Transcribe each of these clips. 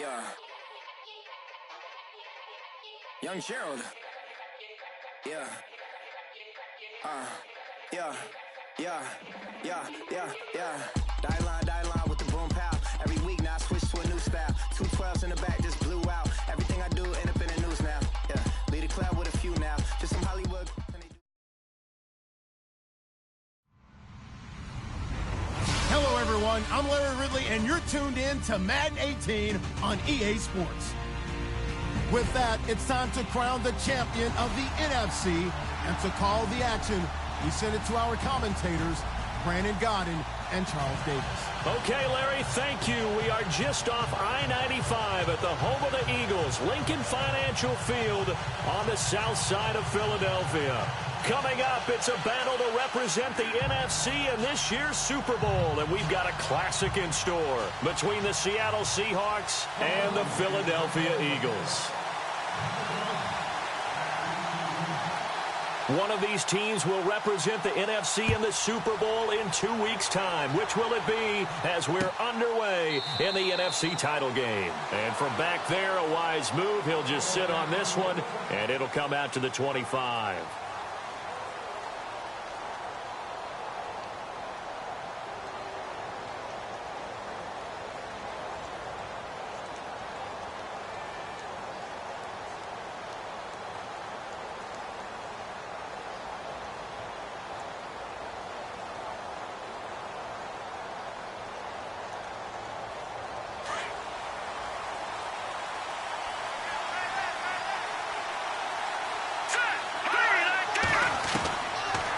Yeah. Young Gerald. Yeah. Yeah. Die line with the boom pow. Every week now I switch to a new style. 212s in the back just blew out. Everything I do end up in the news now. Yeah. Lead a club with a few now. Just some Hollywood. Hello, everyone. I'm Larry Ridley, and you're tuned in to Madden 18 on EA Sports. With that, it's time to crown the champion of the NFC, and to call the action, we send it to our commentators, Brandon Godden and Charles Davis. Okay, Larry, thank you. We are just off I-95 at the home of the Eagles, Lincoln Financial Field on the south side of Philadelphia. Coming up, it's a battle to represent the NFC in this year's Super Bowl, and we've got a classic in store between the Seattle Seahawks and the Philadelphia Eagles. One of these teams will represent the NFC in the Super Bowl in 2 weeks' time. Which will it be as we're underway in the NFC title game? And from back there, a wise move. He'll just sit on this one, and it'll come out to the 25.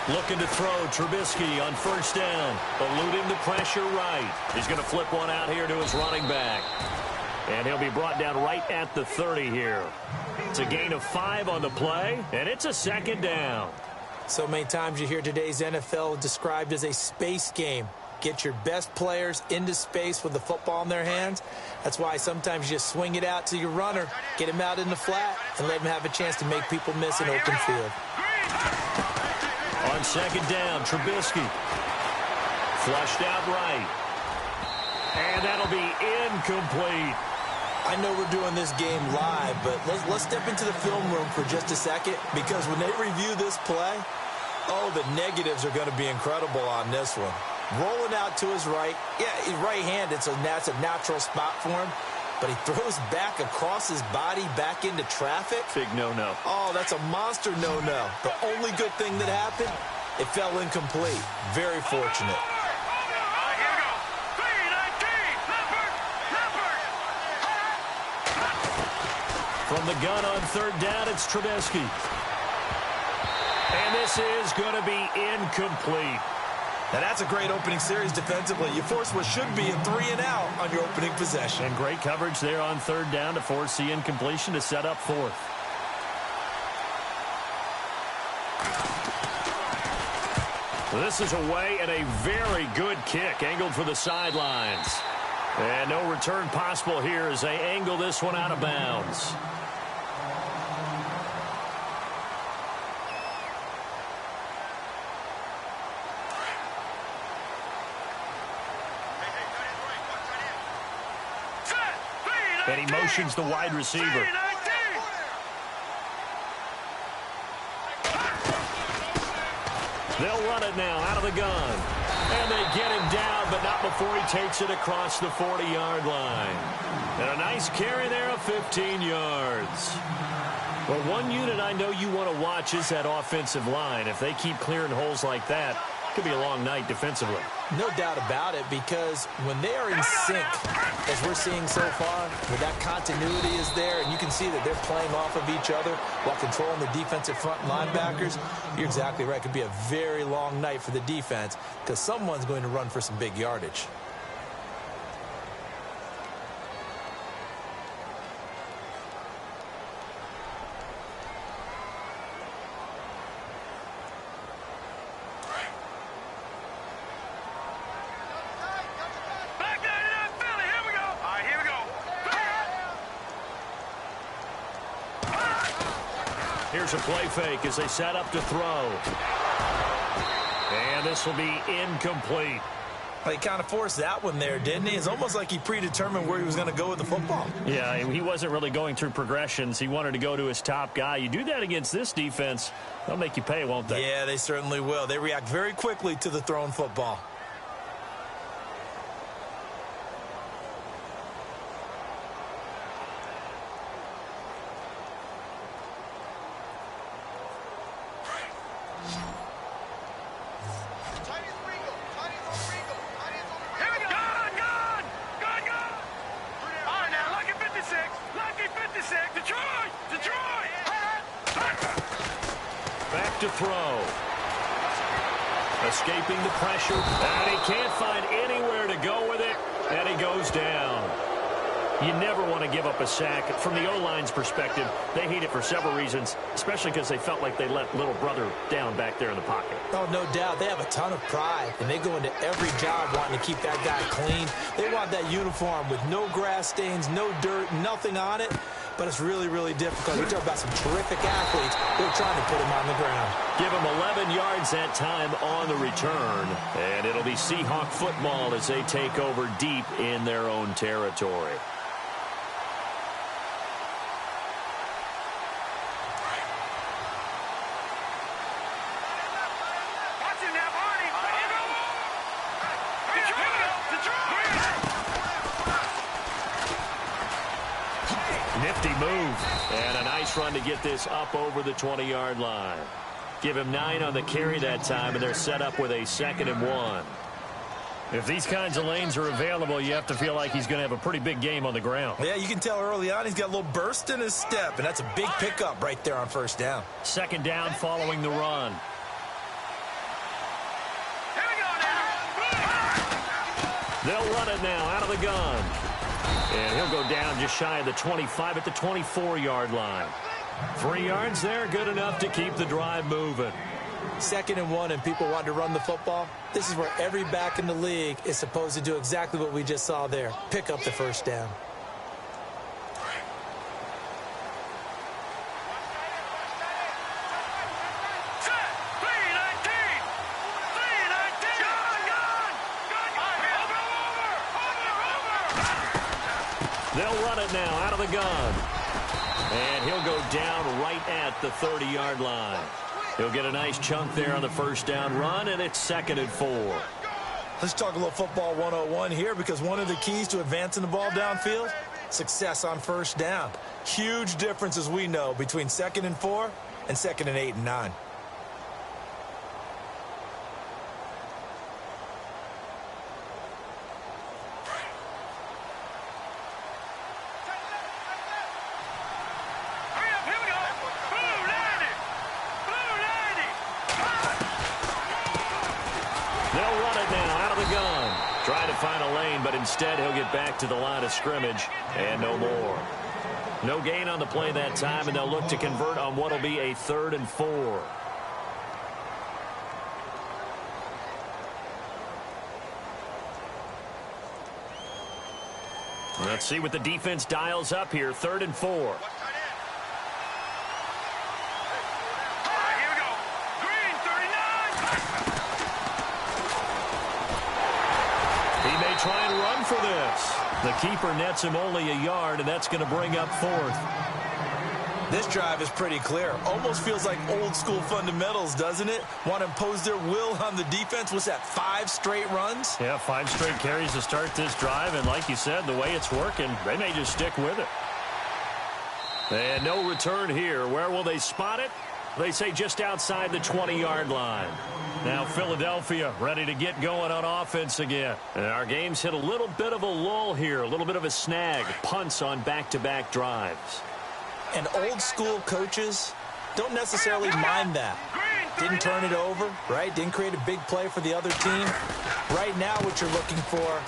Looking to throw, Trubisky on first down, eluding the pressure right. He's going to flip one out here to his running back. And he'll be brought down right at the 30 here. It's a gain of 5 on the play, and it's a second down. So many times you hear today's NFL described as a space game. Get your best players into space with the football in their hands. That's why sometimes you just swing it out to your runner, get him out in the flat, and let him have a chance to make people miss an open field. On second down, Trubisky. Flushed out right. And that'll be incomplete. I know we're doing this game live, but let's step into the film room for just a second, because when they review this play, oh, the negatives are going to be incredible on this one. Rolling out to his right. Yeah, he's right-handed, so that's a natural spot for him. But he throws back across his body back into traffic. Big no-no. Oh, that's a monster no-no. The only good thing that happened, it fell incomplete. Very fortunate. From the gun on third down, it's Trubisky. And this is going to be incomplete. Now, that's a great opening series defensively. You force what should be a 3-and-out on your opening possession. And great coverage there on third down to force the incompletion to set up fourth. This is away and a very good kick, angled for the sidelines. And no return possible here as they angle this one out of bounds. And he motions the wide receiver. They'll run it now out of the gun. And they get him down, but not before he takes it across the 40-yard line. And a nice carry there of 15 yards. Well, one unit I know you want to watch is that offensive line. If they keep clearing holes like that, it could be a long night defensively. No doubt about it, because when they are in sync, as we're seeing so far, where that continuity is there, and you can see that they're playing off of each other while controlling the defensive front linebackers, you're exactly right. It could be a very long night for the defense, because someone's going to run for some big yardage. Here's a play fake as they set up to throw. And this will be incomplete. He kind of forced that one there, didn't he? It's almost like he predetermined where he was going to go with the football. Yeah, he wasn't really going through progressions. He wanted to go to his top guy. You do that against this defense, they'll make you pay, won't they? Yeah, they certainly will. They react very quickly to the thrown football. Back to throw. Escaping the pressure. And he can't find anywhere to go with it. And he goes down. You never want to give up a sack. From the O-line's perspective, they hate it for several reasons, especially because they felt like they let little brother down back there in the pocket. Oh, no doubt. They have a ton of pride, and they go into every job wanting to keep that guy clean. They want that uniform with no grass stains, no dirt, nothing on it. But it's really, really difficult. We talk about some terrific athletes who are trying to put him on the ground. Give him 11 yards that time on the return. And it'll be Seahawk football as they take over deep in their own territory. Nifty move. And a nice run to get this up over the 20-yard line. Give him 9 on the carry that time, and they're set up with a 2nd and 1. If these kinds of lanes are available, you have to feel like he's going to have a pretty big game on the ground. Yeah, you can tell early on he's got a little burst in his step, and that's a big pickup right there on 1st down. 2nd down following the run. They'll run it now out of the gun. And he'll go down just shy of the 25 at the 24-yard line. 3 yards there, good enough to keep the drive moving. 2nd and 1, and people want to run the football. This is where every back in the league is supposed to do exactly what we just saw there. Pick up the 1st down. They'll run it now out of the gun. And he'll go down right at the 30-yard line. He'll get a nice chunk there on the 1st down run, and it's 2nd and 4. Let's talk a little football 101 here, because one of the keys to advancing the ball downfield, success on 1st down. Huge difference, as we know, between 2nd and 4 and 2nd and 8 and 9. Find a lane, but instead he'll get back to the line of scrimmage and no more. No gain on the play that time, and they'll look to convert on what will be a 3rd and 4. Let's see what the defense dials up here. 3rd and 4. Try and run for this. The keeper nets him only a yard, and that's going to bring up 4th. This drive is pretty clear. Almost feels like old school fundamentals, doesn't it? Want to impose their will on the defense. Was that 5 straight runs? Yeah, 5 straight carries to start this drive, and like you said, the way it's working, they may just stick with it. And no return here. Where will they spot it? They say just outside the 20-yard line. Now Philadelphia ready to get going on offense again. And our game's hit a little bit of a lull here, a little bit of a snag. Punts on back-to-back drives. And old school coaches don't necessarily mind that. Didn't turn it over, right? Didn't create a big play for the other team. Right now what you're looking for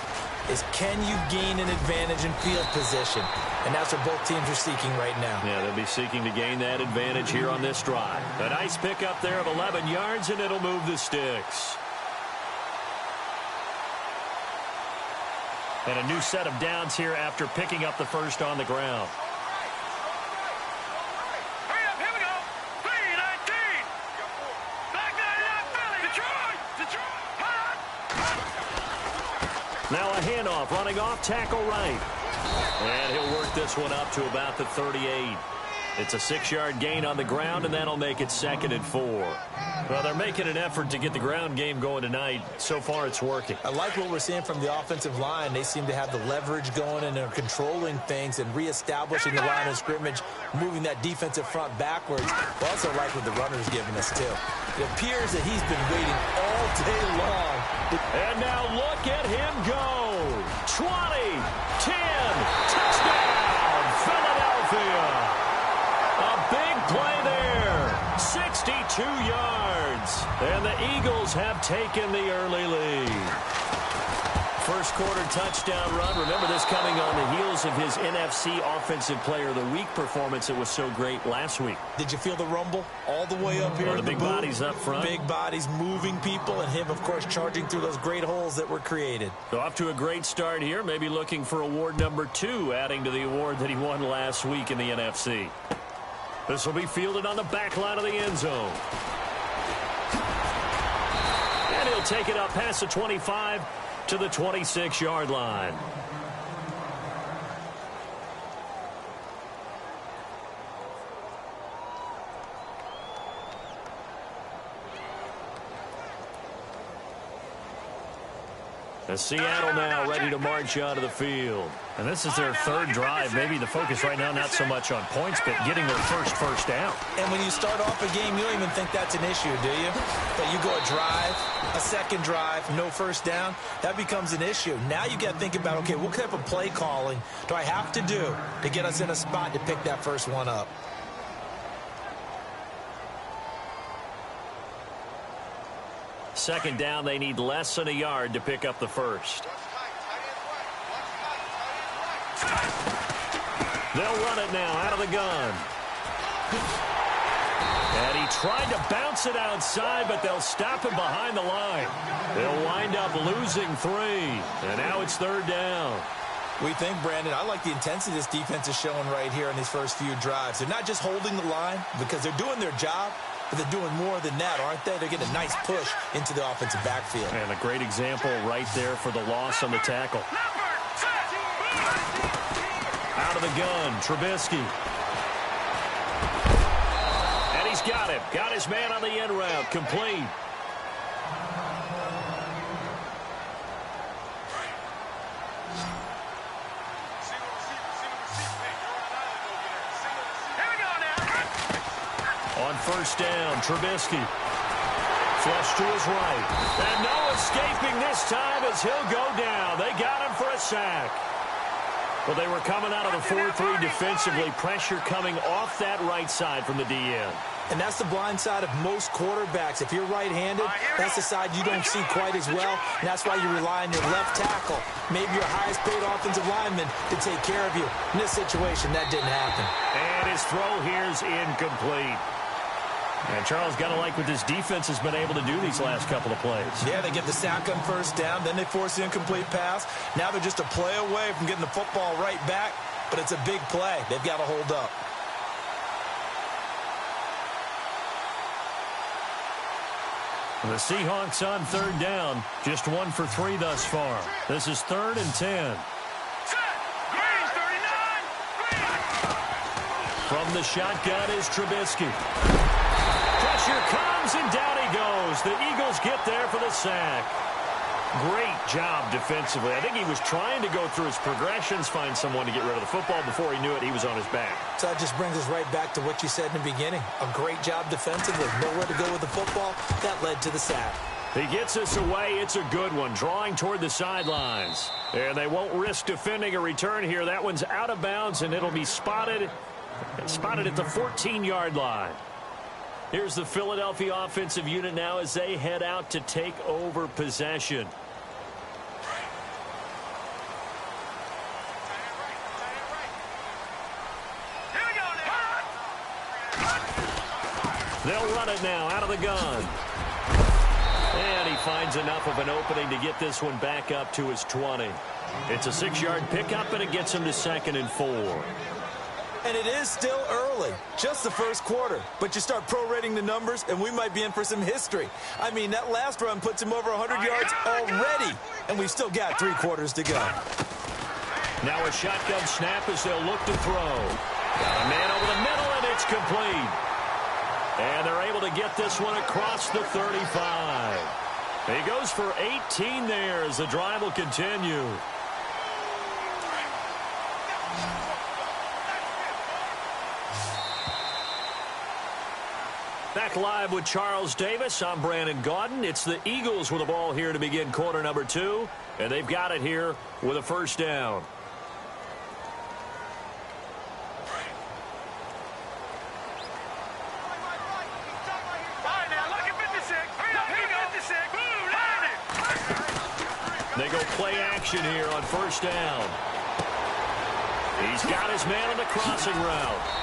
is, can you gain an advantage in field position? And that's what both teams are seeking right now. Yeah, they'll be seeking to gain that advantage here on this drive. A nice pickup there of 11 yards, and it'll move the sticks. And a new set of downs here after picking up the 1st on the ground. Now a handoff, running off, tackle right. And he'll work this one up to about the 38. It's a 6-yard gain on the ground, and that'll make it 2nd and 4. Well, they're making an effort to get the ground game going tonight. So far, it's working. I like what we're seeing from the offensive line. They seem to have the leverage going, and they're controlling things and reestablishing the line of scrimmage, moving that defensive front backwards. I also like what the runner's giving us, too. It appears that he's been waiting all day long. And now look at him go. 20, 10, touchdown, Philadelphia. A big play there, 62 yards, and the Eagles have taken the early lead. First quarter touchdown run. Remember this coming on the heels of his NFC Offensive Player of the Week performance that was so great last week. Did you feel the rumble all the way up here? The big bodies up front. Big bodies moving people, and him, of course, charging through those great holes that were created. So off to a great start here, maybe looking for award number 2, adding to the award that he won last week in the NFC. This will be fielded on the back line of the end zone. And he'll take it up past the 25 to the 26-yard line. As Seattle now ready to march onto the field. And this is their 3rd drive. Maybe the focus right now not so much on points, but getting their first down. And when you start off a game, you don't even think that's an issue, do you? But you go a drive, a second drive, no first down, that becomes an issue. Now you got to think about, okay, what type of play calling do I have to do to get us in a spot to pick that first one up? Second down, they need less than a yard to pick up the first. They'll run it now out of the gun. And he tried to bounce it outside, but they'll stop him behind the line. They'll wind up losing 3. And now it's 3rd down. We think, Brandon, I like the intensity this defense is showing right here in these first few drives. They're not just holding the line because they're doing their job, but they're doing more than that, aren't they? They're getting a nice push into the offensive backfield. And a great example right there for the loss on the tackle. Out of the gun, Trubisky. And he's got him. Got his man on the end route. Complete. On first down, Trubisky. Flush to his right. And no escaping this time as he'll go down. They got him for a sack. Well, they were coming out of the 4-3 defensively. Pressure coming off that right side from the DN. And that's the blind side of most quarterbacks. If you're right-handed, that's the side you don't see quite as well. And that's why you rely on your left tackle, maybe your highest-paid offensive lineman, to take care of you. In this situation, that didn't happen. And his throw here's incomplete. And Charles got to like what this defense has been able to do these last couple of plays. Yeah, they get the sack on first down, then they force the incomplete pass. Now they're just a play away from getting the football right back, but it's a big play. They've got to hold up. The Seahawks on 3rd down, just 1 for 3 thus far. This is 3rd and 10. From the shotgun is Trubisky. Pressure comes, and down he goes. The Eagles get there for the sack. Great job defensively. I think he was trying to go through his progressions, find someone to get rid of the football. Before he knew it, he was on his back. So that just brings us right back to what you said in the beginning. A great job defensively. Nowhere to go with the football. That led to the sack. He gets us away. It's a good one, drawing toward the sidelines. And they won't risk defending a return here. That one's out of bounds, and it'll be spotted at the 14-yard line. Here's the Philadelphia offensive unit now as they head out to take over possession. They'll run it now out of the gun. And he finds enough of an opening to get this one back up to his 20. It's a 6-yard pickup, and it gets him to 2nd and 4. And it is still early, just the first quarter. But you start prorating the numbers, and we might be in for some history. I mean, that last run puts him over 100 yards already, and we've still got 3 quarters to go. Now a shotgun snap as they'll look to throw. Got a man over the middle, and it's complete. And they're able to get this one across the 35. He goes for 18 there as the drive will continue. Back live with Charles Davis. I'm Brandon Gaudin. It's the Eagles with the ball here to begin quarter number 2. And they've got it here with a first down. They go play action here on first down. He's got his man on the crossing route.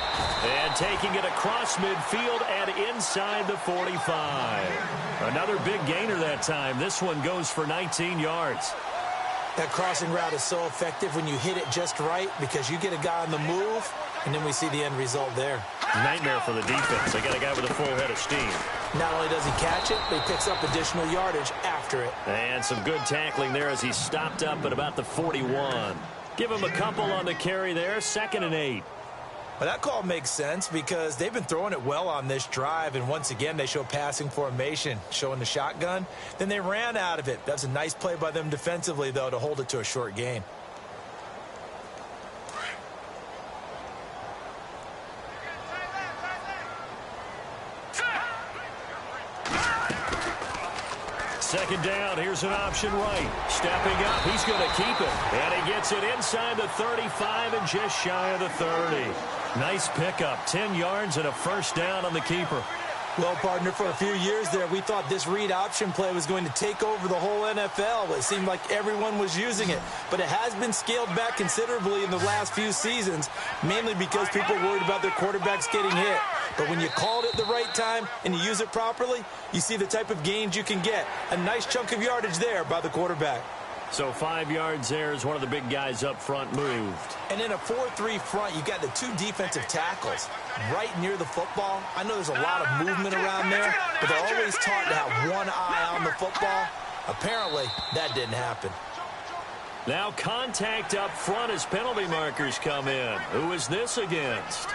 And taking it across midfield and inside the 45. Another big gainer that time. This one goes for 19 yards. That crossing route is so effective when you hit it just right because you get a guy on the move, and then we see the end result there. Nightmare for the defense. They got a guy with a full head of steam. Not only does he catch it, but he picks up additional yardage after it. And some good tackling there as he stopped up at about the 41. Give him a couple on the carry there. 2nd and 8. Well, that call makes sense because they've been throwing it well on this drive, and once again they show passing formation, showing the shotgun. Then they ran out of it. That's a nice play by them defensively, though, to hold it to a short gain. Second down, here's an option right. Stepping up, he's going to keep it. And he gets it inside the 35 and just shy of the 30. Nice pickup, 10 yards and a first down on the keeper. Well, partner, for a few years there, we thought this read option play was going to take over the whole NFL. It seemed like everyone was using it. But it has been scaled back considerably in the last few seasons, mainly because people are worried about their quarterbacks getting hit. But when you call it at the right time and you use it properly, you see the type of gains you can get. A nice chunk of yardage there by the quarterback. So 5 yards there as one of the big guys up front moved. And in a 4-3 front, you've got the 2 defensive tackles right near the football. I know there's a lot of movement around there, but they're always taught to have one eye on the football. Apparently, that didn't happen. Now contact up front as penalty markers come in. Who is this against?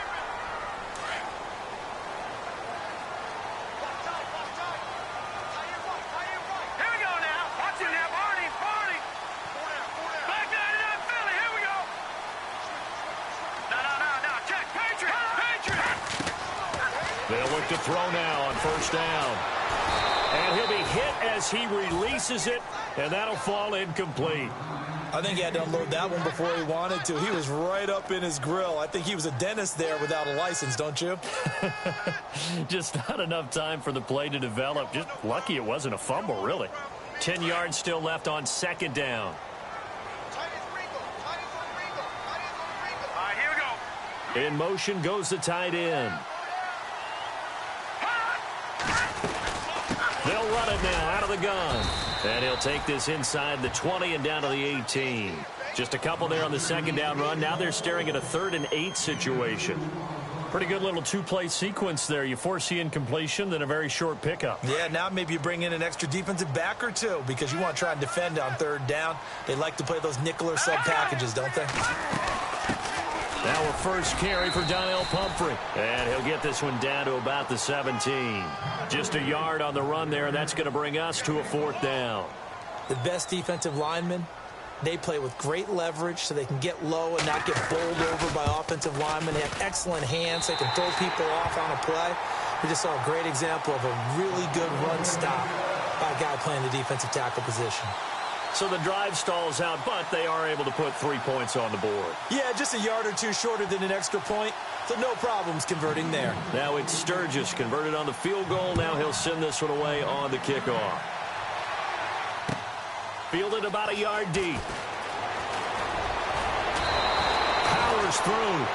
They'll look to throw now on first down. And he'll be hit as he releases it, and that'll fall incomplete. I think he had to unload that one before he wanted to. He was right up in his grill. I think he was a dentist there without a license, don't you? Just not enough time for the play to develop. Just lucky it wasn't a fumble, really. 10 yards still left on second down. In motion goes the tight end. They'll run it now out of the gun. And he'll take this inside the 20 and down to the 18. Just a couple there on the second down run. Now they're staring at a 3rd and 8 situation. Pretty good little 2-play sequence there. You force the incompletion, then a very short pickup. Yeah, now maybe you bring in an extra defensive back or 2 because you want to try and defend on 3rd down. They like to play those nickel or sub packages, don't they? Now a first carry for Donnell Pumphrey. And he'll get this one down to about the 17. Just a yard on the run there, and that's going to bring us to a 4th down. The best defensive linemen, they play with great leverage so they can get low and not get bowled over by offensive linemen. They have excellent hands. They can throw people off on a play. We just saw a great example of a really good run stop by a guy playing the defensive tackle position. So the drive stalls out, but they are able to put 3 points on the board. Yeah, just a yard or 2 shorter than an extra point, so no problems converting there. Now it's Sturgis converted on the field goal. Now he'll send this one away on the kickoff. Fielded about a yard deep. Powers through.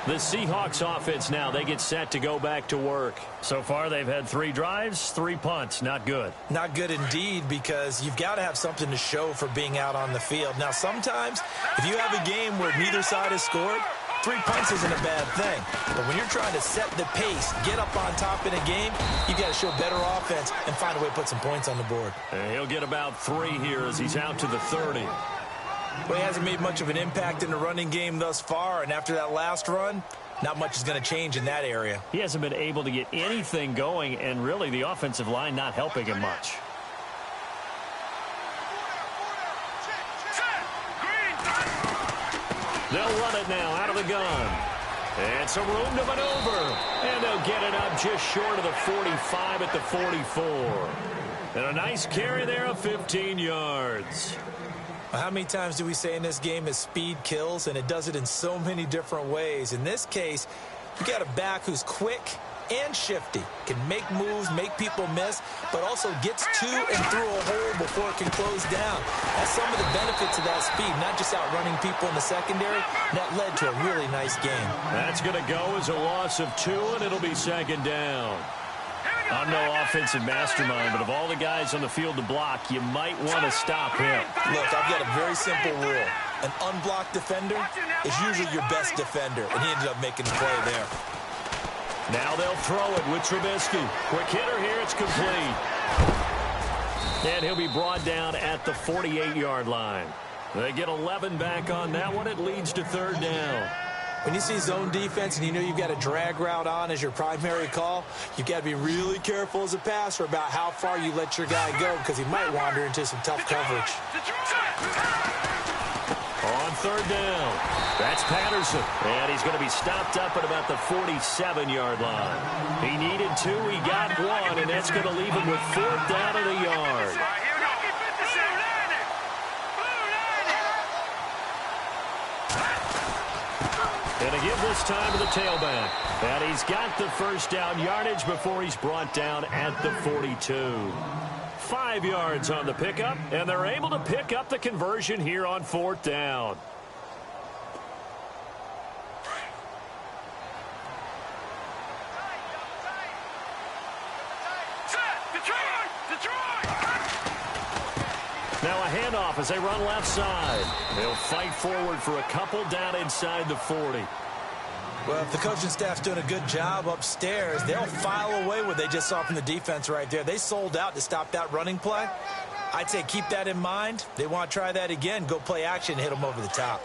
The Seahawks offense now, they get set to go back to work. So far, they've had 3 drives, 3 punts. Not good. Not good indeed, because you've got to have something to show for being out on the field. Now, sometimes, if you have a game where neither side has scored, 3 punts isn't a bad thing. But when you're trying to set the pace, get up on top in a game, you've got to show better offense and find a way to put some points on the board. And he'll get about 3 here as he's out to the 30. Well, he hasn't made much of an impact in the running game thus far, and after that last run, not much is going to change in that area. He hasn't been able to get anything going, and really the offensive line not helping him much. They'll run it now out of the gun. And some room to maneuver. And they'll get it up just short of the 45 at the 44. And a nice carry there of 15 yards. How many times do we say in this game is speed kills, and it does it in so many different ways. In this case, you got a back who's quick and shifty, can make moves, make people miss, but also gets to and through a hole before it can close down. That's some of the benefits of that speed, not just outrunning people in the secondary. And that led to a really nice game. That's going to go as a loss of 2, and it'll be second down. I'm no offensive mastermind, but of all the guys on the field to block, you might want to stop him. Look, I've got a very simple rule. An unblocked defender is usually your best defender, and he ended up making the play there. Now they'll throw it with Trubisky. Quick hitter here, it's complete. And he'll be brought down at the 48-yard line. They get 11 back on that one. It leads to third down. When you see zone defense and you know you've got a drag route on as your primary call, you've got to be really careful as a passer about how far you let your guy go, because he might wander into some tough coverage. On third down, that's Patterson. And he's going to be stopped up at about the 47-yard line. He needed 2, he got 1, and that's going to leave him with 4th down at a yard. And to give this time to the tailback. And he's got the first down yardage before he's brought down at the 42. 5 yards on the pickup, and they're able to pick up the conversion here on 4th down. Now a handoff as they run left side. They'll fight forward for a couple down inside the 40. Well, if the coaching staff's doing a good job upstairs, they'll file away what they just saw from the defense right there. They sold out to stop that running play. I'd say keep that in mind. They want to try that again. Go play action and hit them over the top.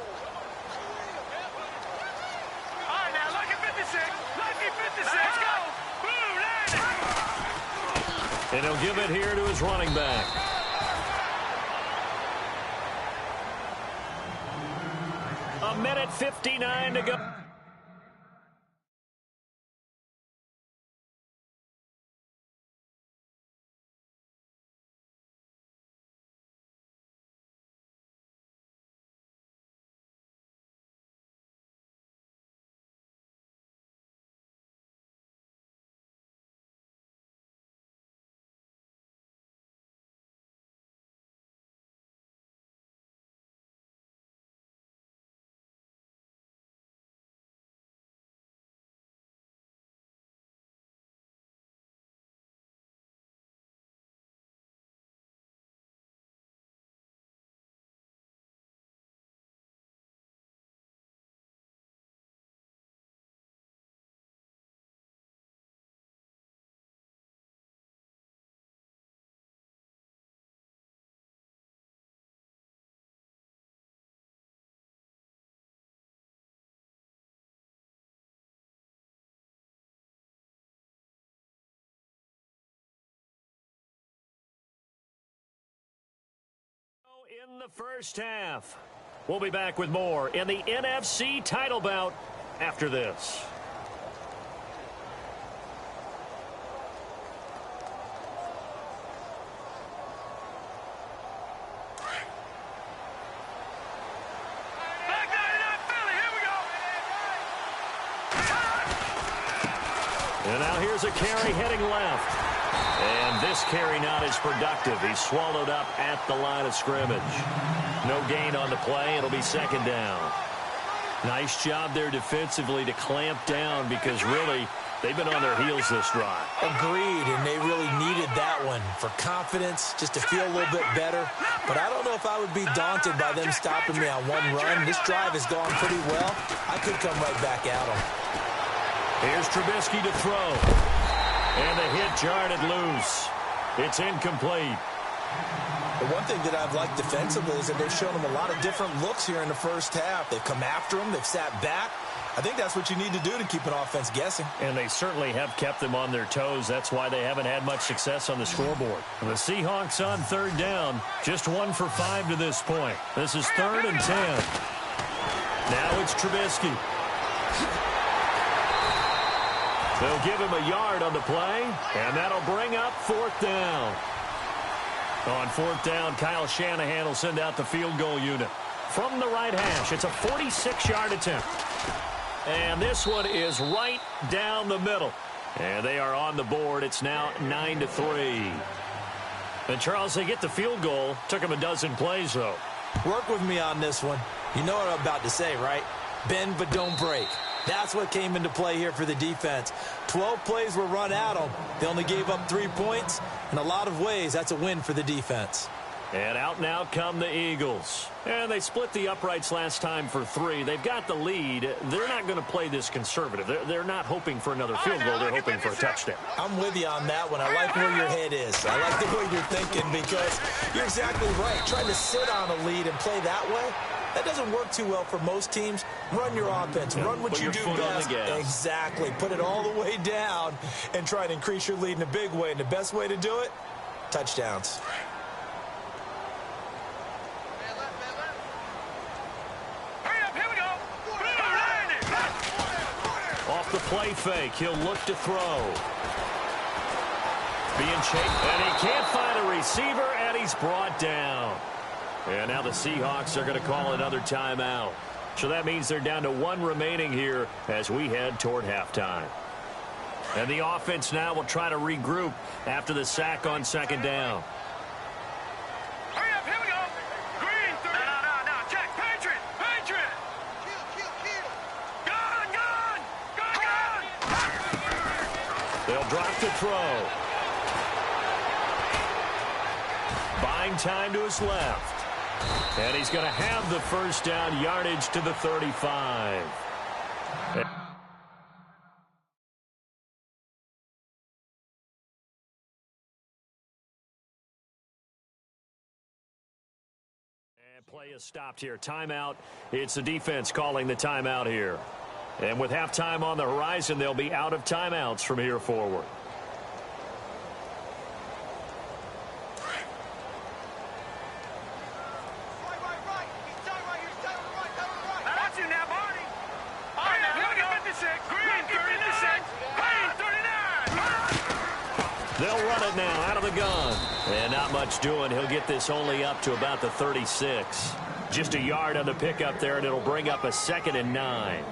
All right, now, lucky 56. Lucky 56. Let's go. And he'll give it here to his running back. A minute 59 to go. In the first half. We'll be back with more in the NFC title bout after this. And now here's a carry heading left. And this carry not as productive. He's swallowed up at the line of scrimmage. No gain on the play. It'll be second down. Nice job there defensively to clamp down because really they've been on their heels this drive. Agreed, and they really needed that one for confidence, just to feel a little bit better. But I don't know if I would be daunted by them stopping me on one run. This drive has gone pretty well. I could come right back at them. Here's Trubisky to throw. And the hit jarred it loose. It's incomplete. The one thing that I've liked defensively is that they've shown them a lot of different looks here in the first half. They've come after them. They've sat back. I think that's what you need to do to keep an offense guessing. And they certainly have kept them on their toes. That's why they haven't had much success on the scoreboard. The Seahawks on third down. Just 1 for 5 to this point. This is 3rd and 10. Now it's Trubisky. They'll give him a yard on the play, and that'll bring up 4th down. On 4th down, Kyle Shanahan will send out the field goal unit. From the right hash, it's a 46-yard attempt. And this one is right down the middle. And they are on the board. It's now 9-3. And, Charles, they get the field goal. Took them a dozen plays, though. Work with me on this one. You know what I'm about to say, right? Bend but don't break. That's what came into play here for the defense. 12 plays were run at them. They only gave up 3 points. In a lot of ways, that's a win for the defense. And out now come the Eagles. And they split the uprights last time for 3. They've got the lead. They're not going to play this conservative. They're not hoping for another field goal. They're hoping for a touchdown. I'm with you on that one. I like where your head is. I like the way you're thinking because you're exactly right. Trying to sit on a lead and play that way, that doesn't work too well for most teams. Run your offense. Run what you do best. Exactly. Put it all the way down and try to increase your lead in a big way. And the best way to do it, touchdowns. Off the play fake, he'll look to throw. Being chased, and he can't find a receiver, and he's brought down. And now the Seahawks are going to call another timeout. So that means they're down to 1 remaining here as we head toward halftime. And the offense now will try to regroup after the sack on 2nd down. Hurry up, here we go. Green, 30. No, check. Patriot. Gone. They'll drop the throw. Buying time to his left. And he's going to have the 1st down, yardage to the 35. And play is stopped here. Timeout. It's the defense calling the timeout here. And with halftime on the horizon, they'll be out of timeouts from here forward. They'll run it now out of the gun. And not much doing. He'll get this only up to about the 36. Just a yard on the pickup there, and it'll bring up a 2nd and 9.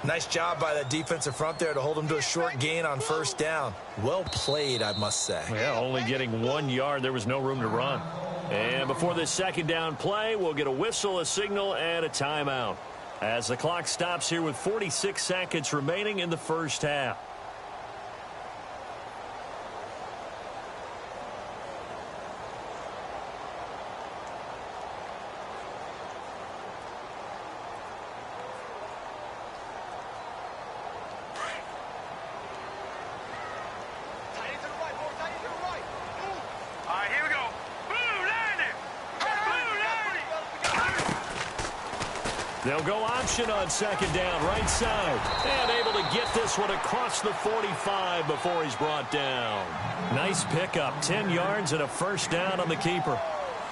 Nice job by that defensive front there to hold him to a short gain on 1st down. Well played, I must say. Yeah, only getting 1 yard. There was no room to run. And before this 2nd down play, we'll get a whistle, a signal, and a timeout. As the clock stops here with 46 seconds remaining in the 1st half. They'll go option on 2nd down, right side. And able to get this one across the 45 before he's brought down. Nice pickup, 10 yards and a 1st down on the keeper.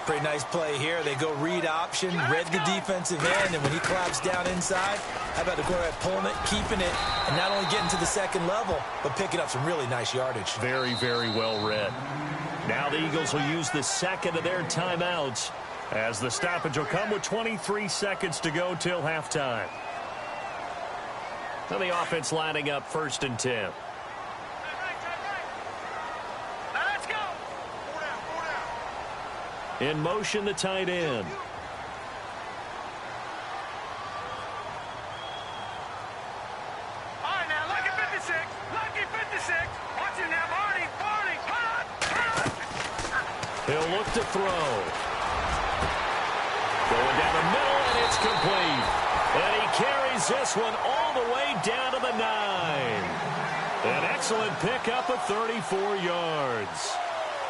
Pretty nice play here. They go read option, read the defensive end, and when he claps down inside, how about the quarterback pulling it, keeping it, and not only getting to the 2nd level, but picking up some really nice yardage. Very, very well read. Now the Eagles will use the 2nd of their timeouts, as the stoppage will come with 23 seconds to go till halftime. Now the offense lining up 1st and 10. Let's go. In motion, the tight end. He'll look to throw. Going down the middle, and it's complete. And he carries this one all the way down to the 9. An excellent pickup of 34 yards.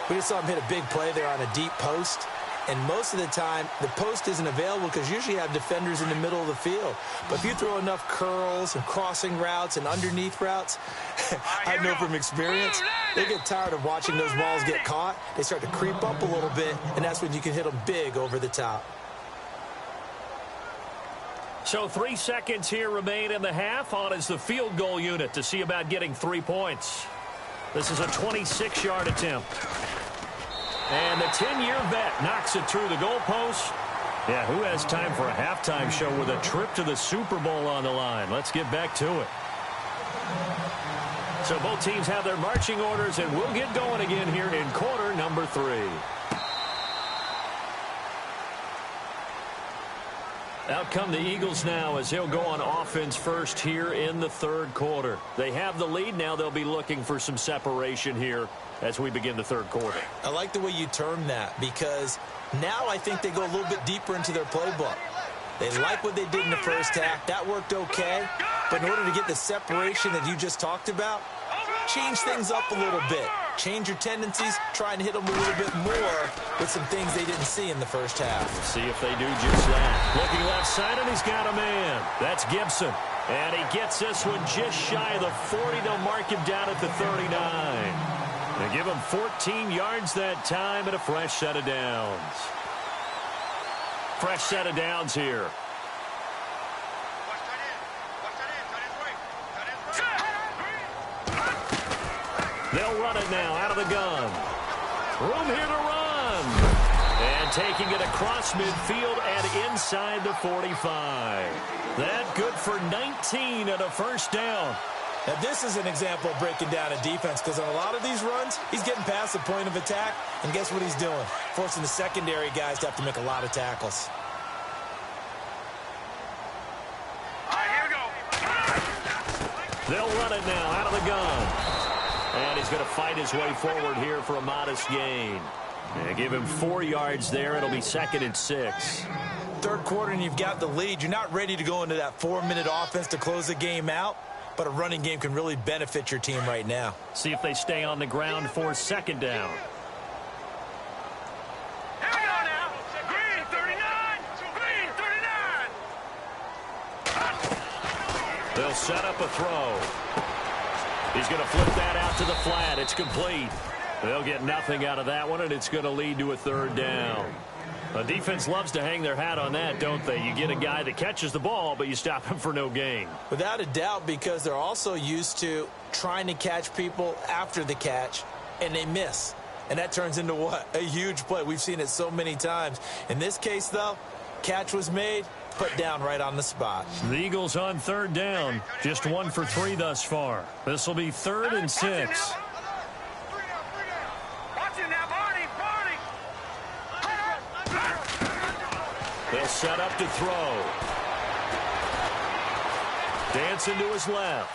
We just saw him hit a big play there on a deep post. And most of the time, the post isn't available because usually you have defenders in the middle of the field. But if you throw enough curls and crossing routes and underneath routes, I know from experience, they get tired of watching those balls get caught. They start to creep up a little bit, and that's when you can hit them big over the top. So 3 seconds here remain in the half. On is the field goal unit to see about getting 3 points. This is a 26-yard attempt. And the 10-year vet knocks it through the goalpost. Yeah, who has time for a halftime show with a trip to the Super Bowl on the line? Let's get back to it. So both teams have their marching orders, and we'll get going again here in quarter number 3. Out come the Eagles now as they'll go on offense first here in the third quarter. They have the lead. Now they'll be looking for some separation here as we begin the third quarter. I like the way you term that because now I think they go a little bit deeper into their playbook. They like what they did in the first half. That worked okay. But in order to get the separation that you just talked about, change things up a little bit. Change your tendencies, try and hit them a little bit more with some things they didn't see in the first half. See if they do just that. Looking left side, and he's got a man. That's Gibson. And he gets this one just shy of the 40. They'll mark him down at the 39. They give him 14 yards that time and a fresh set of downs. Fresh set of downs here. They'll run it now out of the gun. Room here to run. And taking it across midfield and inside the 45. That good for 19 and a first down. Now, this is an example of breaking down a defense because on a lot of these runs, he's getting past the point of attack, and guess what he's doing? Forcing the secondary guys to have to make a lot of tackles. All right, here we go. They'll run it now out of the gun. And he's going to fight his way forward here for a modest gain. And give him 4 yards there. It'll be 2nd and 6. Third quarter, and you've got the lead. You're not ready to go into that 4-minute offense to close the game out, but a running game can really benefit your team right now. See if they stay on the ground for 2nd down. Here we go now. Green 39. Green 39. They'll set up a throw. He's going to flip that out to the flat. It's complete. They'll get nothing out of that one, and it's going to lead to a 3rd down. The defense loves to hang their hat on that, don't they? You get a guy that catches the ball, but you stop him for no gain. Without a doubt, because they're also used to trying to catch people after the catch, and they miss. And that turns into what? A huge play. We've seen it so many times. In this case, though, catch was made, put down right on the spot. The Eagles on 3rd down. Just 1 for 3 thus far. This will be 3rd and 6. They'll set up to throw. Dancing to his left.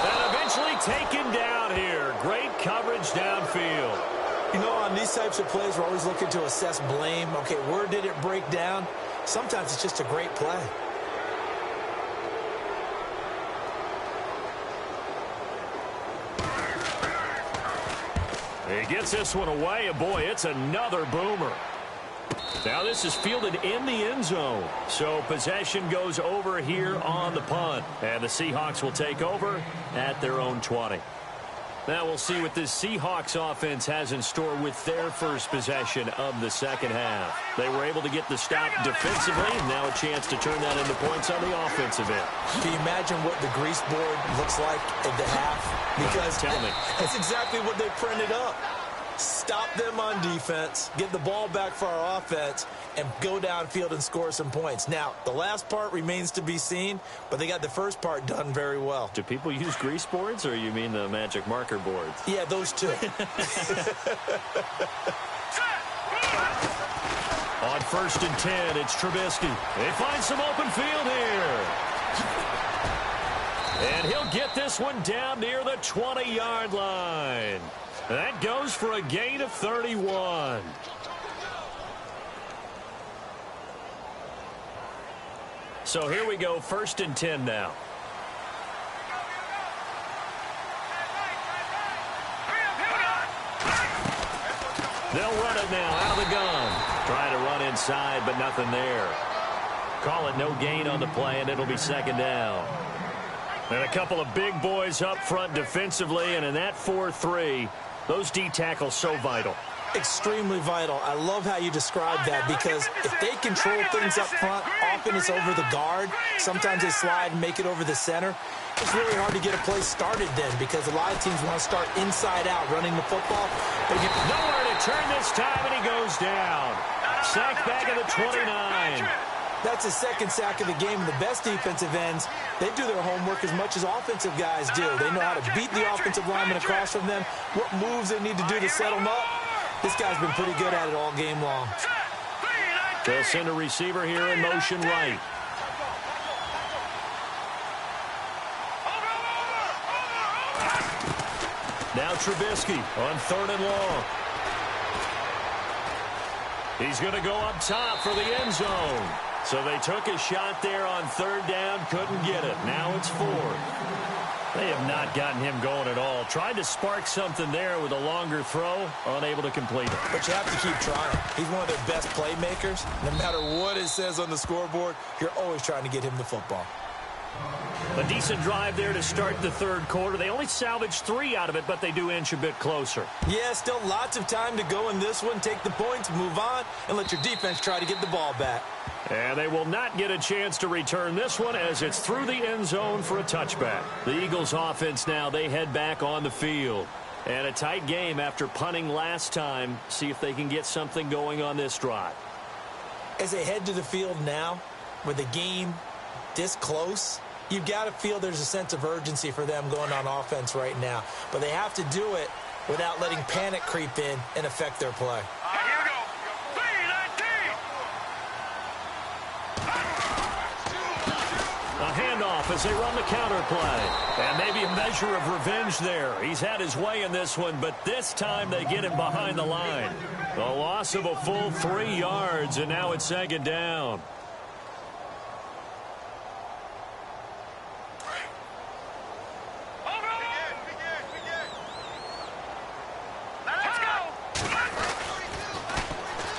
And eventually taken down here. Great coverage downfield. You know, on these types of plays, we're always looking to assess blame. Okay, where did it break down? Sometimes it's just a great play. He gets this one away, and boy, it's another boomer. Now this is fielded in the end zone. So possession goes over here on the punt. And the Seahawks will take over at their own 20. Now we'll see what this Seahawks offense has in store with their first possession of the second half. They were able to get the stop defensively, and now a chance to turn that into points on the offensive end. Can you imagine what the grease board looks like at the half? Because tell me. That's exactly what they printed up. Stop them on defense, get the ball back for our offense, and go downfield and score some points. Now, the last part remains to be seen, but they got the first part done very well. Do people use grease boards, or you mean the magic marker boards? Yeah, those two. On 1st and 10, it's Trubisky. They find some open field here. And he'll get this one down near the 20-yard line. That goes for a gain of 31. So here we go, 1st and 10 now. They'll run it now out of the gun. Trying to run inside, but nothing there. Call it no gain on the play, and it'll be 2nd down. And a couple of big boys up front defensively, and in that 4-3, those D tackles so vital. Extremely vital. I love how you describe that, because if they control things up front, often it's over the guard. Sometimes they slide and make it over the center. It's really hard to get a play started then, because a lot of teams want to start inside out running the football. But nowhere to turn this time, and he goes down. Sacked back at the 29. That's his 2nd sack of the game. And the best defensive ends, they do their homework as much as offensive guys do. They know how to beat the offensive lineman across from them, what moves they need to do to set them up. This guy's been pretty good at it all game long. They'll send a receiver here in motion right. Now Trubisky on 3rd and long. He's going to go up top for the end zone. So they took a shot there on 3rd down, couldn't get it. Now it's 4th. They have not gotten him going at all. Tried to spark something there with a longer throw, unable to complete it. But you have to keep trying. He's one of their best playmakers. No matter what it says on the scoreboard, you're always trying to get him the football. A decent drive there to start the 3rd quarter. They only salvaged 3 out of it, but they do inch a bit closer. Yeah, still lots of time to go in this one. Take the points, move on, and let your defense try to get the ball back. And they will not get a chance to return this one as it's through the end zone for a touchback. The Eagles offense now, they head back on the field. And a tight game after punting last time. See if they can get something going on this drive. As they head to the field now, with the game this close, you've got to feel there's a sense of urgency for them going on offense right now. But they have to do it without letting panic creep in and affect their play. A handoff as they run the counter play. And maybe a measure of revenge there. He's had his way in this one, but this time they get him behind the line. The loss of a full 3 yards, and now it's 2nd down.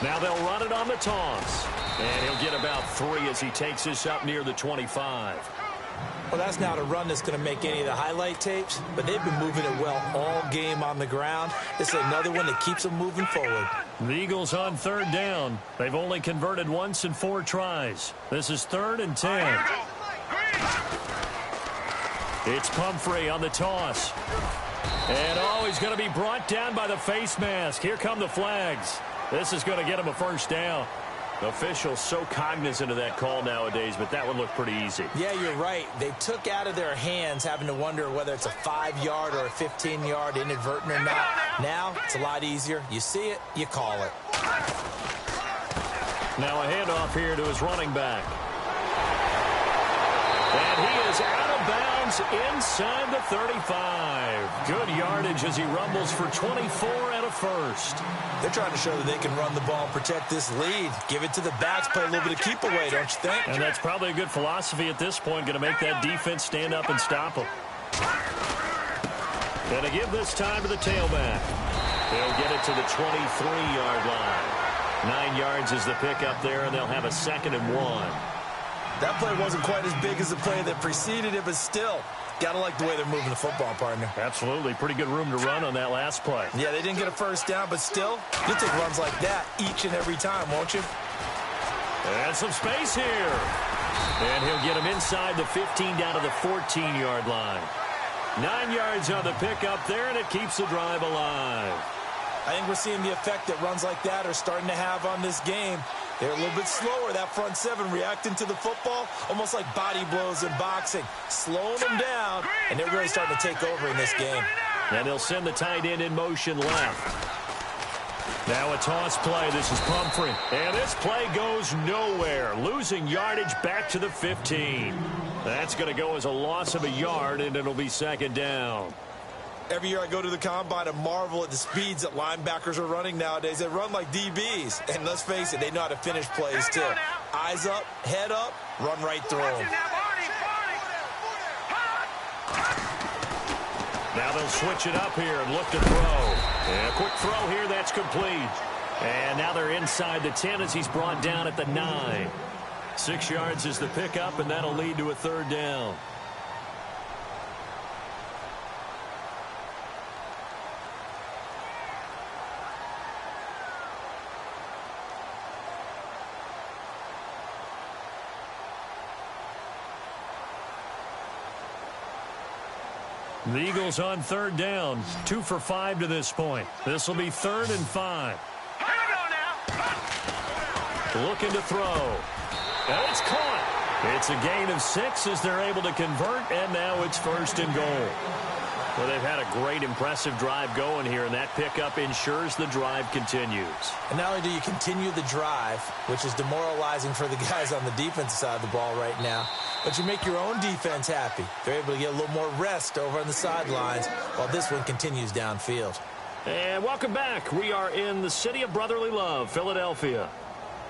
Now they'll run it on the toss. And he'll get about 3 as he takes this up near the 25. Well, that's not a run that's going to make any of the highlight tapes, but they've been moving it well all game on the ground. This is another one that keeps them moving forward. The Eagles on 3rd down. They've only converted once in 4 tries. This is 3rd and 10. It's Pumphrey on the toss. And he's going to be brought down by the face mask. Here come the flags. This is going to get him a 1st down. The officials so cognizant of that call nowadays, but that one looked pretty easy. Yeah, you're right. They took out of their hands having to wonder whether it's a 5-yard or a 15-yard inadvertent or not. Now, it's a lot easier. You see it, you call it. Now a handoff here to his running back. And he is out of bounds inside the 35. Good yardage as he rumbles for 24 and a 1st. They're trying to show that they can run the ball and protect this lead. Give it to the backs, play a little bit of keep away, don't you think? And that's probably a good philosophy at this point, going to make that defense stand up and stop them. Going to give this time to the tailback. They'll get it to the 23-yard line. 9 yards is the pickup there, and they'll have a 2nd and 1. That play wasn't quite as big as the play that preceded it, but still, gotta like the way they're moving the football, partner. Absolutely. Pretty good room to run on that last play. Yeah, they didn't get a 1st down, but still, you'll take runs like that each and every time, won't you? And some space here. And he'll get him inside the 15 down to the 14-yard line. 9 yards on the pickup there, and it keeps the drive alive. I think we're seeing the effect that runs like that are starting to have on this game. They're a little bit slower, that front 7, reacting to the football, almost like body blows in boxing, slowing them down, and they're really starting to take over in this game. And they'll send the tight end in motion left. Now a toss play. This is Pumphrey. And this play goes nowhere, losing yardage back to the 15. That's going to go as a loss of a yard, and it'll be 2nd down. Every year I go to the combine and marvel at the speeds that linebackers are running nowadays. They run like DBs. And let's face it, they know how to finish plays too. Eyes up, head up, run right through them. Now they'll switch it up here and look to throw. And a quick throw here, that's complete. And now they're inside the 10 as he's brought down at the 9. 6 yards is the pickup, and that'll lead to a 3rd down. The Eagles on 3rd down, 2 for 5 to this point. This will be 3rd and 5. Looking to throw. And it's caught. It's a gain of 6 as they're able to convert, and now it's 1st and goal. Well, they've had a great, impressive drive going here, and that pickup ensures the drive continues. And not only do you continue the drive, which is demoralizing for the guys on the defensive side of the ball right now, but you make your own defense happy. They're able to get a little more rest over on the sidelines while this one continues downfield. And welcome back. We are in the city of brotherly love, Philadelphia.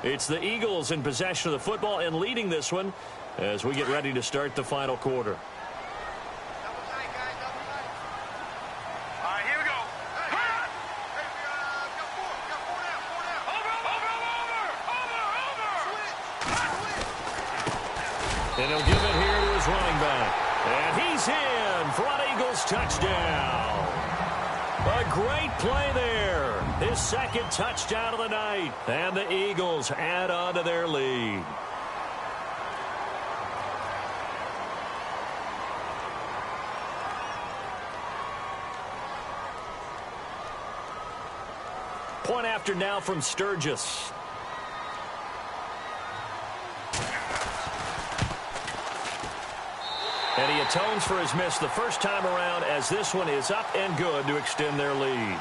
It's the Eagles in possession of the football and leading this one as we get ready to start the final quarter. And he'll give it here to his running back. And he's in for an Eagles touchdown. A great play there. His 2nd touchdown of the night. And the Eagles add on to their lead. Point after now from Sturgis. And he atones for his miss the first time around as this one is up and good to extend their lead.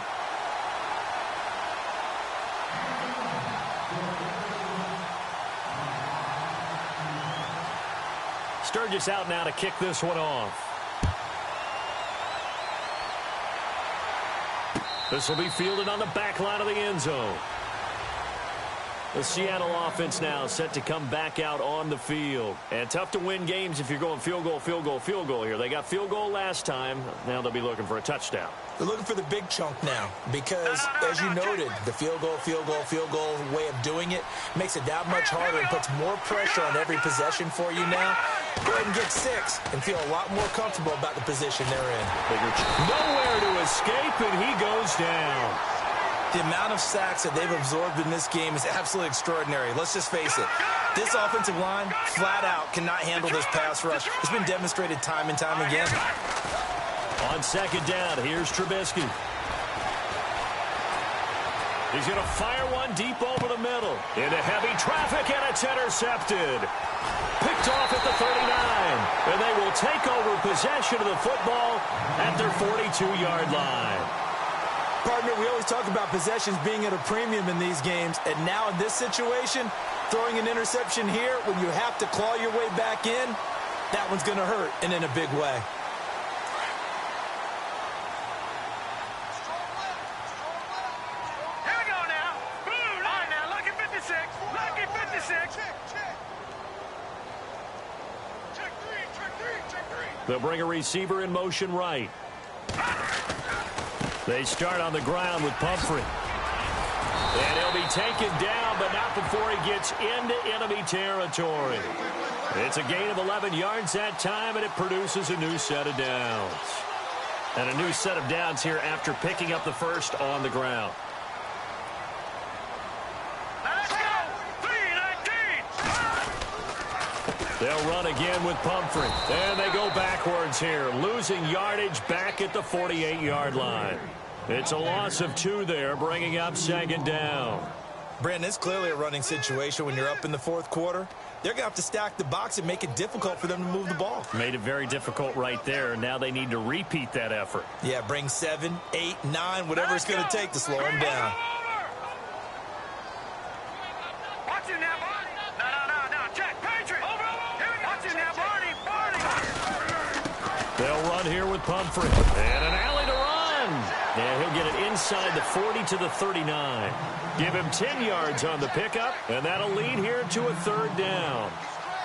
Sturgis out now to kick this one off. This will be fielded on the back line of the end zone. The Seattle offense now set to come back out on the field. And tough to win games if you're going field goal, field goal, field goal here. They got field goal last time. Now they'll be looking for a touchdown. They're looking for the big chunk now because, as you noted, the field goal way of doing it makes it that much harder and puts more pressure on every possession for you now. Go ahead and get 6 and feel a lot more comfortable about the position they're in. Nowhere to escape, and he goes down. The amount of sacks that they've absorbed in this game is absolutely extraordinary. Let's just face it. This offensive line, flat out, cannot handle this pass rush. It's been demonstrated time and time again. On 2nd down, here's Trubisky. He's going to fire one deep over the middle. Into heavy traffic, and it's intercepted. Picked off at the 39. And they will take over possession of the football at their 42-yard line. Partner, we always talk about possessions being at a premium in these games, and now in this situation, throwing an interception here when you have to claw your way back in, that one's going to hurt, and in a big way. Here we go now. All right, now, lucky 56. Lucky 56. Check three. They'll bring a receiver in motion right. They start on the ground with Pumphrey. And he'll be taken down, but not before he gets into enemy territory. It's a gain of 11 yards that time, and it produces a new set of downs. And a new set of downs here after picking up the first on the ground. Let's go. 3-19. They'll run again with Pumphrey. And they go backwards here, losing yardage back at the 48-yard line. It's a loss of 2 there, bringing up 2nd down. Brandon, it's clearly a running situation when you're up in the 4th quarter. They're going to have to stack the box and make it difficult for them to move the ball. Made it very difficult right there. Now they need to repeat that effort. Yeah, bring 7, 8, 9, whatever it's going to take to slow them down. Watch it now, Barney. No. Check. Patriot. Watch it now, Barney. They'll run here with Pumphrey. And an alley to run. inside the 40 to the 39. Give him 10 yards on the pickup, and that'll lead here to a third down.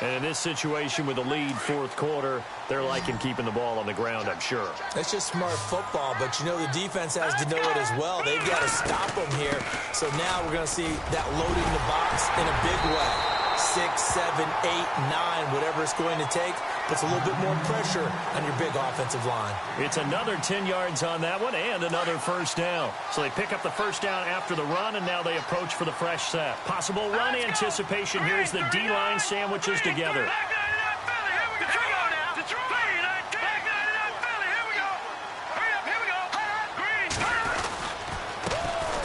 And in this situation with the lead fourth quarter, they're liking keeping the ball on the ground, I'm sure. That's just smart football, but you know the defense has to know it as well. They've got to stop them here. So now we're going to see that loading the box in a big way. 6, 7, 8, 9, whatever it's going to take, puts a little bit more pressure on your big offensive line. It's another 10 yards on that one and another first down. So they pick up the first down after the run, and now they approach for the fresh set. Possible run anticipation. Here's the D-line sandwiches together.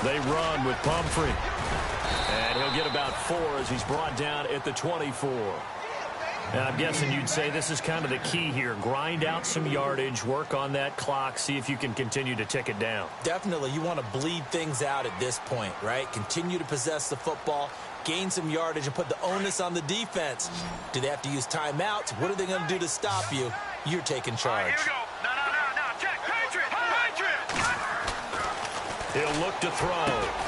They run with Pumphrey. And he'll get about 4 as he's brought down at the 24. And I'm guessing you'd say this is kind of the key here. Grind out some yardage, work on that clock, see if you can continue to tick it down. Definitely. You want to bleed things out at this point, right? Continue to possess the football, gain some yardage, and put the onus on the defense. Do they have to use timeouts? What are they going to do to stop you? You're taking charge. Here we go. No. Check. Patriot. He'll look to throw.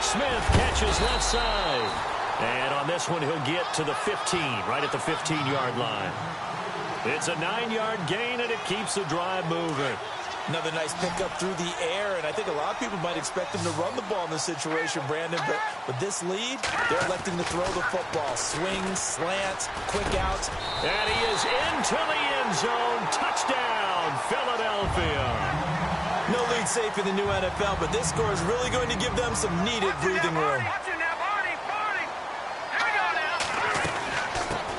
Smith catches left side. And on this one, he'll get to the 15, right at the 15-yard line. It's a 9-yard gain, and it keeps the drive moving. Another nice pickup through the air, and I think a lot of people might expect him to run the ball in this situation, Brandon, but with this lead, they're electing to throw the football. Swings, slants, quick outs. And he is into the end zone. Touchdown, Philadelphia. No lead safe in the new NFL, but this score is really going to give them some needed breathing room.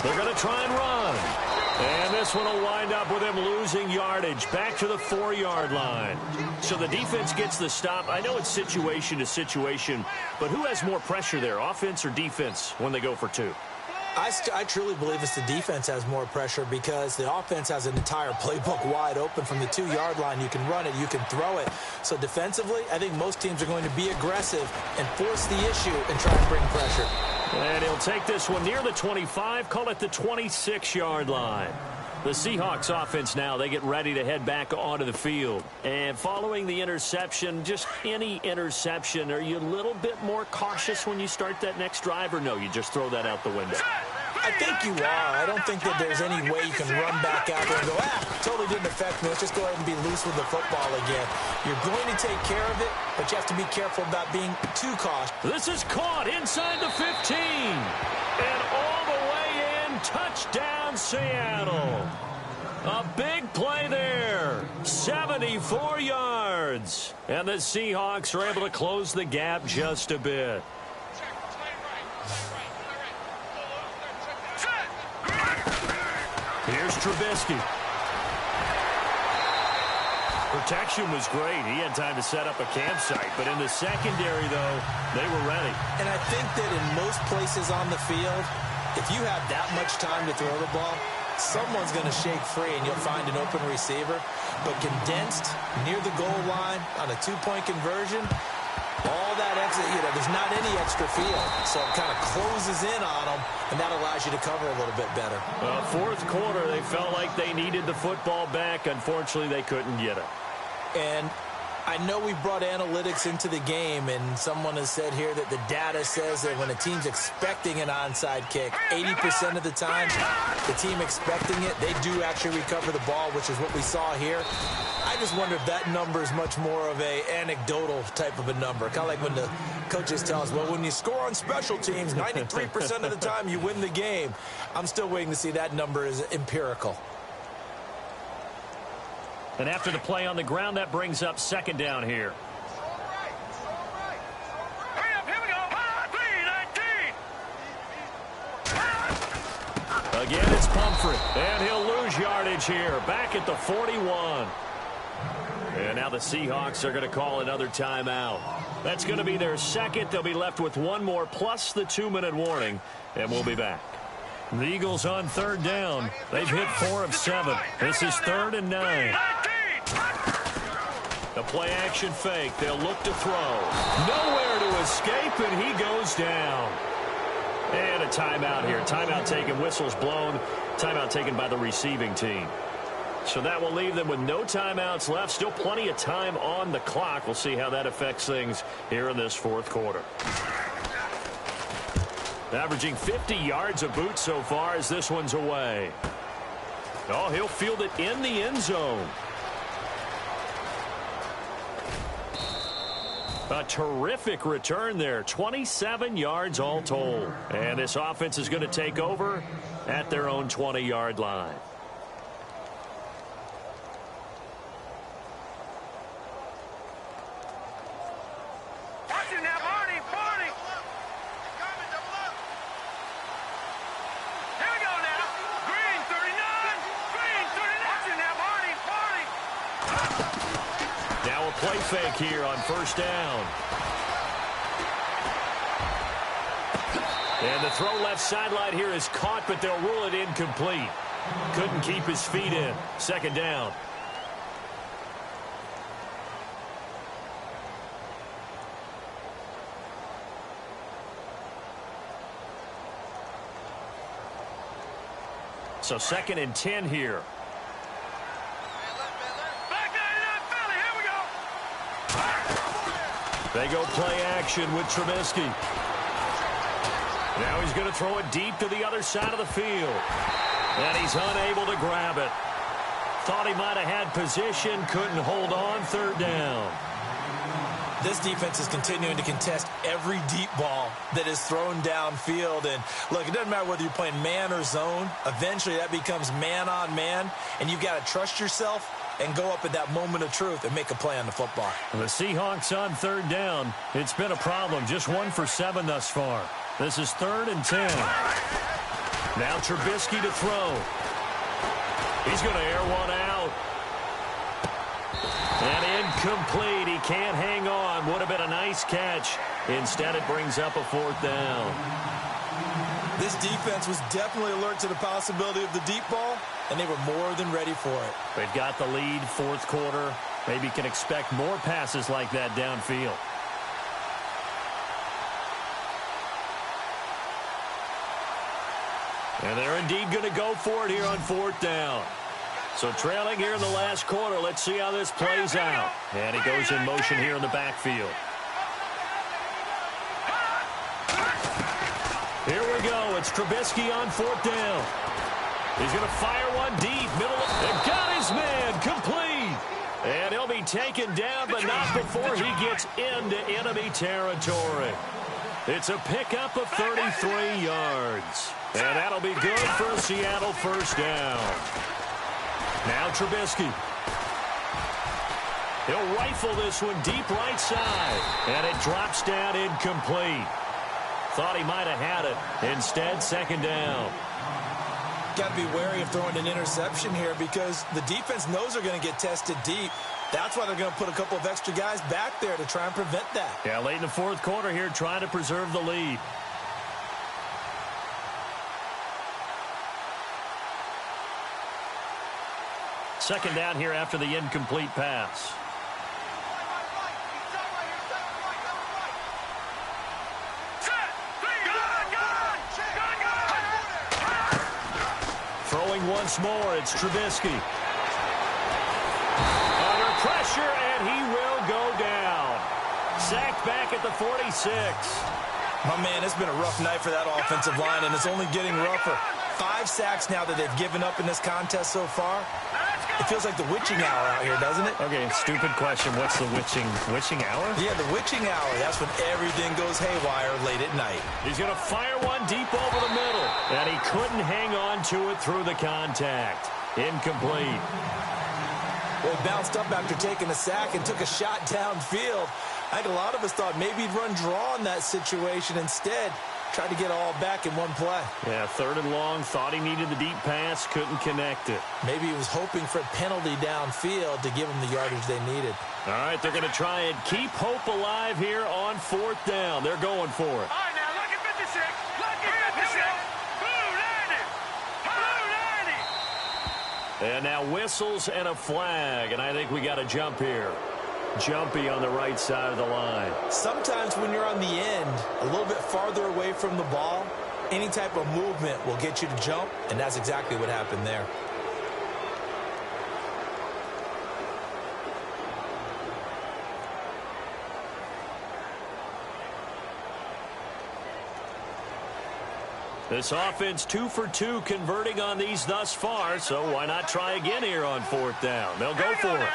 They're going to try and run. And this one will wind up with him losing yardage back to the 4-yard line. So the defense gets the stop. I know it's situation to situation, but who has more pressure there, offense or defense, when they go for 2? I truly believe it's the defense has more pressure because the offense has an entire playbook wide open from the 2-yard line. You can run it, you can throw it. So defensively, I think most teams are going to be aggressive and force the issue and try and bring pressure. And he'll take this one near the 25, call it the 26-yard line. The Seahawks offense now, they get ready to head back onto the field. And following the interception, just any interception, are you a little bit more cautious when you start that next drive, or no, you just throw that out the window? I think you are. I don't think that there's any way you can run back out there and go, totally didn't affect me. Let's just go ahead and be loose with the football again. You're going to take care of it, but you have to be careful about being too cautious. This is caught inside the 15. And all the way in, touchdown Seattle. A big play there. 74 yards. And the Seahawks are able to close the gap just a bit. Here's Trubisky. Protection was great. He had time to set up a campsite. But in the secondary, though, they were ready. And I think that in most places on the field, if you have that much time to throw the ball, someone's going to shake free and you'll find an open receiver. But condensed near the goal line on a 2-point conversion, all that exit, there's not any extra field. So it kind of closes in on them, and that allows you to cover a little bit better. Fourth quarter, they felt like they needed the football back. Unfortunately, they couldn't get it. And I know we brought analytics into the game, and someone has said here that the data says that when a team's expecting an onside kick, 80% of the time, the team expecting it, they do actually recover the ball, which is what we saw here. I just wonder if that number is much more of a anecdotal type of a number. Kind of like when the coaches tell us, well, when you score on special teams, 93% of the time you win the game. I'm still waiting to see that number is empirical. And after the play on the ground, that brings up second down here. Hurry up, here we go. 3-19. Again, it's Pumphrey. And he'll lose yardage here. Back at the 41. And now the Seahawks are going to call another timeout. That's going to be their second. They'll be left with one more plus the 2-minute warning. And we'll be back. The Eagles on third down. They've hit 4 of 7. This is 3rd and 9. The play action fake. They'll look to throw. Nowhere to escape, and he goes down. And a timeout here. Timeout taken. Whistles blown. Timeout taken by the receiving team. So that will leave them with no timeouts left. Still plenty of time on the clock. We'll see how that affects things here in this fourth quarter. Averaging 50 yards a boot so far as this one's away. Oh, he'll field it in the end zone. A terrific return there. 27 yards all told. And this offense is going to take over at their own 20-yard line. Watch it now, Barney. Here we go now. Green 39. Green 39. Watch it now, Barney. Now a play fake here on first down. And the throw left sideline here is caught, but they'll rule it incomplete. Couldn't keep his feet in. Second down. So 2nd and 10 here. They go play action with Trubisky. Now he's going to throw it deep to the other side of the field. And he's unable to grab it. Thought he might have had position, couldn't hold on. Third down. This defense is continuing to contest every deep ball that is thrown downfield. And, look, it doesn't matter whether you're playing man or zone. Eventually that becomes man on man, and you've got to trust yourself and go up at that moment of truth and make a play on the football. The Seahawks on third down. It's been a problem. Just 1 for 7 thus far. This is 3rd and 10. Now Trubisky to throw. He's going to air one out. And incomplete. He can't hang on. Would have been a nice catch. Instead, it brings up a 4th down. This defense was definitely alert to the possibility of the deep ball, and they were more than ready for it. They've got the lead, fourth quarter. Maybe can expect more passes like that downfield. And they're indeed going to go for it here on 4th down. So trailing here in the last quarter. Let's see how this plays out. And he goes in motion here in the backfield. Here we go. It's Trubisky on 4th down. He's going to fire one deep. Middle. And got his man. Complete. And he'll be taken down, but not before he gets into enemy territory. It's a pickup of 33 yards. And that'll be good for a Seattle first down. Now Trubisky. He'll rifle this one deep right side. And it drops down incomplete. Thought he might have had it. Instead, 2nd down. Got to be wary of throwing an interception here because the defense knows they're going to get tested deep. That's why they're going to put a couple of extra guys back there to try and prevent that. Yeah, late in the fourth quarter here, trying to preserve the lead. Second down here after the incomplete pass. Throwing once more, it's Trubisky. Under pressure, and he will go down. Sacked back at the 46. My man, it's been a rough night for that offensive line, and it's only getting rougher. 5 sacks now that they've given up in this contest so far. It feels like the witching hour out here, doesn't it? Okay, stupid question. What's the witching hour? Yeah, the witching hour. That's when everything goes haywire late at night. He's going to fire one deep over the middle. And he couldn't hang on to it through the contact. Incomplete. Well, he bounced up after taking a sack and took a shot downfield. I think a lot of us thought maybe he'd run draw in that situation. Instead, tried to get all back in one play. Yeah, 3rd and long. Thought he needed the deep pass. Couldn't connect it. Maybe he was hoping for a penalty downfield to give him the yardage they needed. All right, they're going to try and keep hope alive here on 4th down. They're going for it. All right, now, look at 56. Look at 56. Blue 90. Blue 90. And now whistles and a flag. And I think we got a jump here. Jumpy on the right side of the line. Sometimes when you're on the end, a little bit farther away from the ball, any type of movement will get you to jump, and that's exactly what happened there. This offense 2 for 2 converting on these thus far, so why not try again here on 4th down? They'll go for it.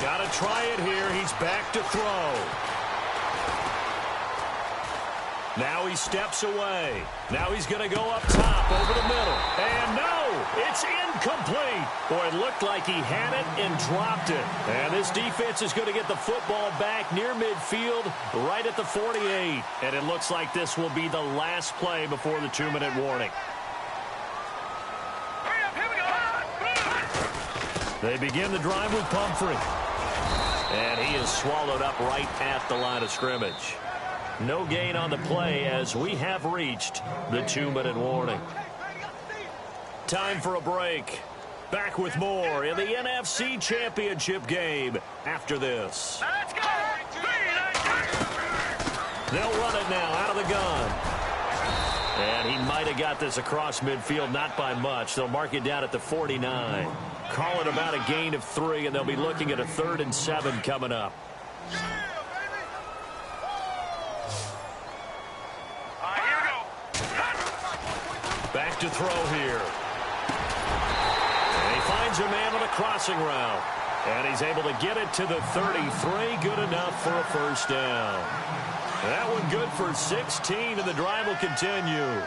Got to try it here. He's back to throw. Now he steps away. Now he's going to go up top over the middle. And no, it's incomplete. Boy, it looked like he had it and dropped it. And this defense is going to get the football back near midfield, right at the 48. And it looks like this will be the last play before the 2-minute warning. They begin the drive with Pumphrey. And he is swallowed up right at the line of scrimmage. No gain on the play as we have reached the 2-minute warning. Time for a break. Back with more in the NFC Championship game after this. Let's go! They'll run it now out of the gun. And he might have got this across midfield, not by much. They'll mark it down at the 49. Call it about a gain of 3, and they'll be looking at a 3rd and 7 coming up. Back to throw here. And he finds a man on a crossing route. And he's able to get it to the 33. Good enough for a 1st down. That one good for 16, and the drive will continue.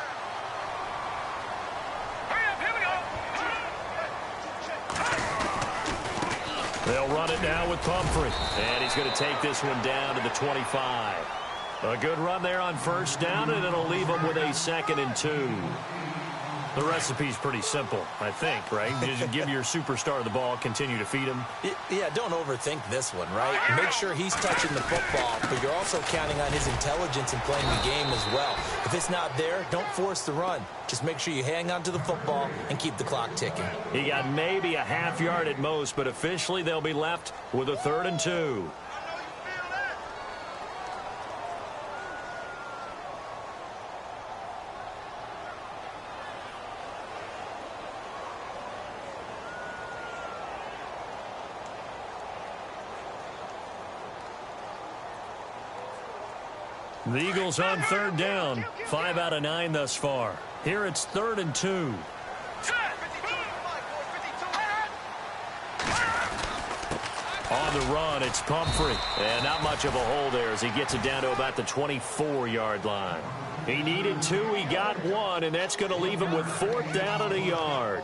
They'll run it now with Pumphrey. And he's going to take this one down to the 25. A good run there on 1st down, and it'll leave him with a 2nd and 2. The recipe's pretty simple, I think, right? Just give your superstar the ball, continue to feed him. Yeah, don't overthink this one, right? Make sure he's touching the football, but you're also counting on his intelligence in playing the game as well. If it's not there, don't force the run. Just make sure you hang on to the football and keep the clock ticking. He got maybe a half yard at most, but officially they'll be left with a 3rd and 2. The Eagles on 3rd down. 5 out of 9 thus far. Here it's 3rd and 2. On the run, it's Pumphrey. And not much of a hole there as he gets it down to about the 24-yard line. He needed 2, he got 1, and that's going to leave him with 4th down and a yard.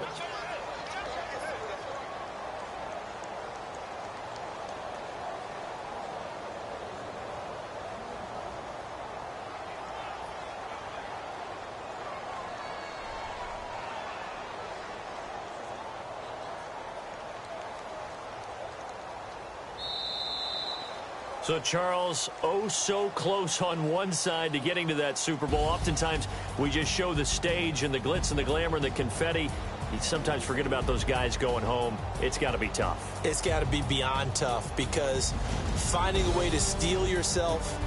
So, Charles, oh so close on one side to getting to that Super Bowl. Oftentimes, we just show the stage and the glitz and the glamour and the confetti. You sometimes forget about those guys going home. It's got to be tough. It's got to be beyond tough because finding a way to steel yourself,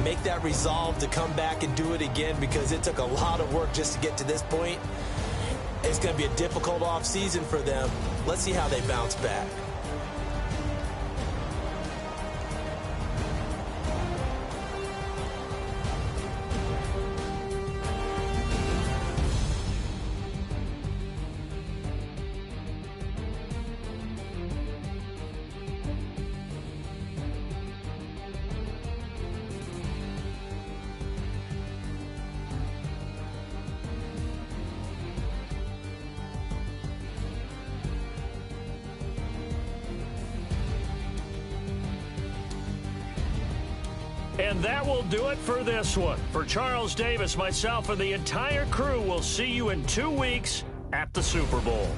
make that resolve to come back and do it again because it took a lot of work just to get to this point. It's going to be a difficult offseason for them. Let's see how they bounce back. And that will do it for this one. For Charles Davis, myself, and the entire crew, we'll see you in 2 weeks at the Super Bowl.